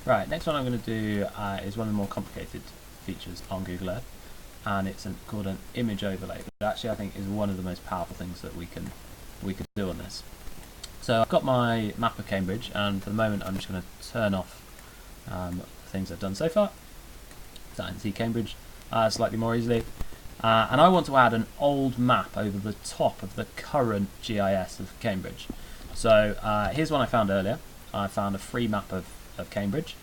Right, next one I'm going to do is one of the more complicated features on Google Earth, and it's called an image overlay. But actually, I think is one of the most powerful things that we can do on this. So I've got my map of Cambridge, and for the moment, I'm just going to turn off things I've done so far, so I can see Cambridge slightly more easily. And I want to add an old map over the top of the current GIS of Cambridge. So here's one I found earlier. I found a free map of Cambridge.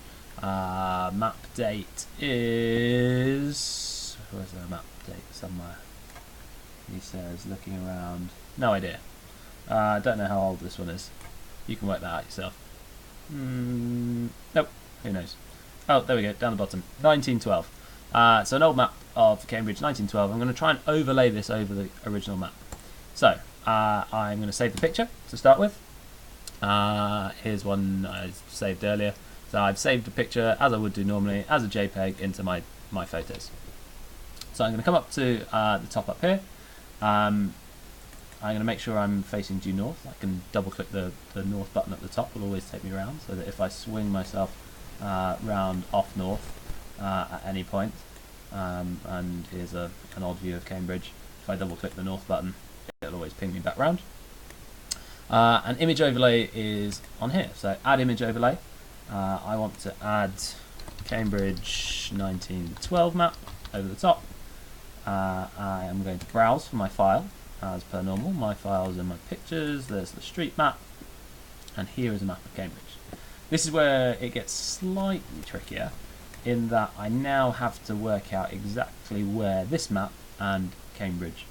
Map date is... where's there a map date somewhere? He says, looking around... no idea. I don't know how old this one is. You can work that out yourself. Nope, who knows. Oh, there we go, down the bottom. 1912. So an old map of Cambridge, 1912. I'm going to try and overlay this over the original map. So I'm going to save the picture to start with. Here's one I saved earlier. So I've saved a picture, as I would do normally, as a JPEG into my photos. So I'm going to come up to the top up here. I'm going to make sure I'm facing due north. I can double click the north button at the top, will always take me around, so that if I swing myself round off north at any point, and here's an odd view of Cambridge, if I double click the north button, it'll always ping me back round. An image overlay is on here, so add image overlay. I want to add Cambridge 1912 map over the top. I am going to browse for my file as per normal. My files are my pictures, there's the street map, and here is a map of Cambridge. This is where it gets slightly trickier, in that I now have to work out exactly where this map and Cambridge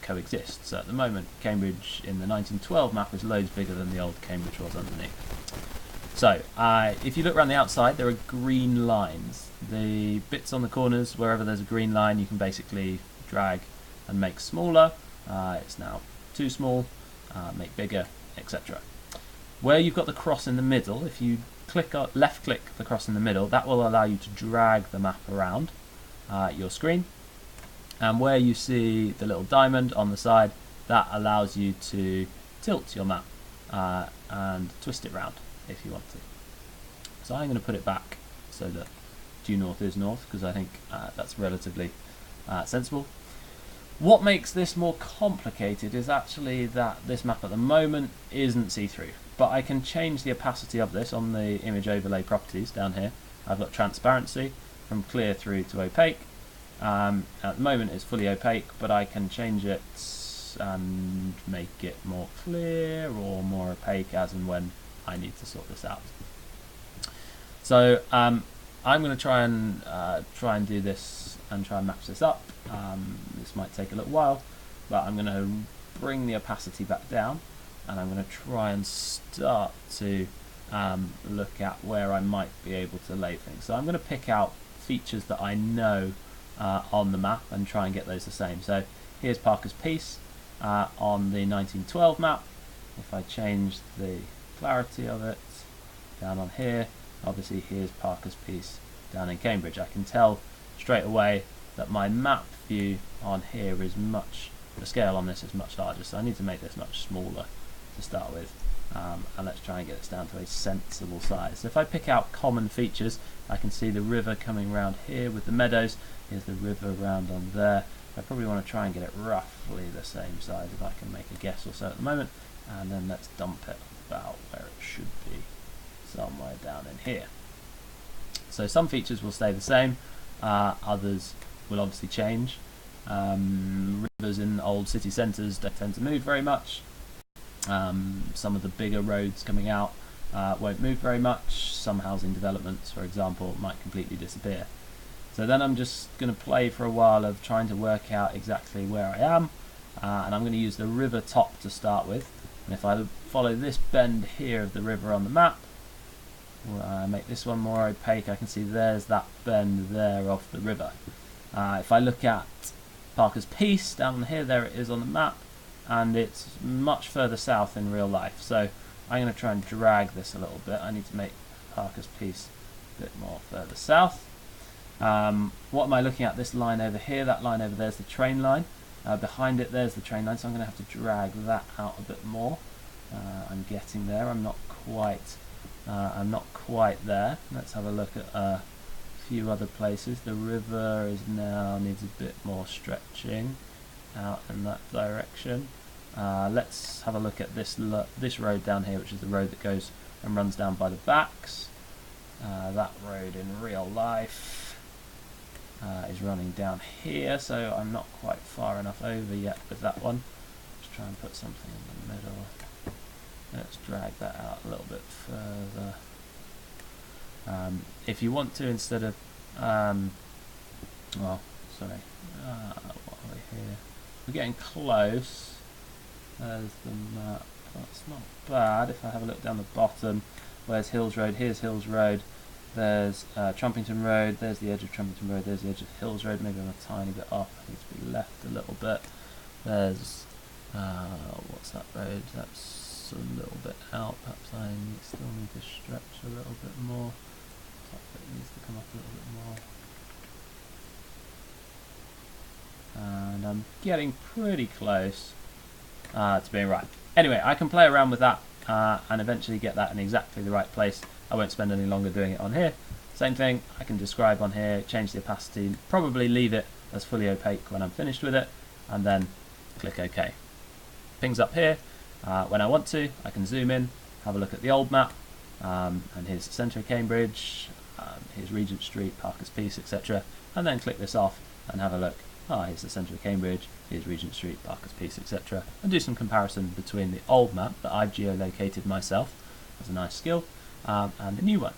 coexist. So at the moment, Cambridge in the 1912 map is loads bigger than the old Cambridge was underneath. So if you look around the outside, there are green lines. The bits on the corners, wherever there's a green line, you can basically drag and make smaller. It's now too small, make bigger, etc. Where you've got the cross in the middle, if you left click the cross in the middle, that will allow you to drag the map around your screen. And where you see the little diamond on the side, that allows you to tilt your map and twist it round if you want to. So I'm going to put it back so that due north is north, because I think that's relatively sensible. What makes this more complicated is actually that this map at the moment isn't see-through, but I can change the opacity of this on the image overlay properties down here. I've got transparency from clear through to opaque. At the moment it's fully opaque, but I can change it and make it more clear or more opaque as and when I need to sort this out. So I'm going to try and do this and try and match this up. This might take a little while, but I'm going to bring the opacity back down, and I'm going to try and start to look at where I might be able to lay things. So I'm going to pick out features that I know on the map and try and get those the same. So here's Parker's Piece on the 1912 map. If I change the clarity of it down on here, obviously here's Parker's Piece down in Cambridge. I can tell straight away that my map view on here is the scale on this is much larger, so I need to make this much smaller to start with. And let's try and get this down to a sensible size. So if I pick out common features, I can see the river coming around here with the meadows. Here's the river around on there. I probably want to try and get it roughly the same size if I can make a guess or so at the moment. And then let's dump it about where it should be, somewhere down in here. So some features will stay the same, others will obviously change. Rivers in old city centres don't tend to move very much. Some of the bigger roads coming out won't move very much. Some housing developments, for example, might completely disappear. So then I'm just going to play for a while of trying to work out exactly where I am, and I'm going to use the river top to start with. And if I follow this bend here of the river on the map, make this one more opaque, I can see there's that bend there of the river. If I look at Parker's Piece down here, there it is on the map, and it's much further south in real life. So I'm going to try and drag this a little bit. I need to make Parker's Piece a bit more further south. What am I looking at? This line over here, that line over there is the train line. Behind it there's the train line, so I'm going to have to drag that out a bit more. I'm getting there, I'm not quite I'm not quite there. Let's have a look at a few other places. The river is now needs a bit more stretching out in that direction. Let's have a look at this road down here, which is the road that goes and runs down by the backs. That road in real life is running down here, so I'm not quite far enough over yet with that one. Let's try and put something in the middle. Let's drag that out a little bit further. If you want to, instead of what are we here? We're getting close. There's the map. That's not bad. If I have a look down the bottom, where's Hills Road? Here's Hills Road. There's Trumpington Road. There's the edge of Trumpington Road. There's the edge of Hills Road. Maybe I'm a tiny bit off. I need to be left a little bit. There's what's that road? That's a little bit out. Perhaps I still need to stretch a little bit more. Top bit needs to come up a little bit more. And I'm getting pretty close to being right. Anyway, I can play around with that and eventually get that in exactly the right place. I won't spend any longer doing it on here. Same thing, I can describe on here, change the opacity, probably leave it as fully opaque when I'm finished with it, and then click OK. Pings up here. When I want to, I can zoom in, have a look at the old map, and here's the centre of Cambridge, here's Regent Street, Parker's Piece, etc. And then click this off and have a look. Here's the centre of Cambridge, here's Regent Street, Parker's Piece, etc. And do some comparison between the old map that I've geolocated myself as a nice skill and the new one.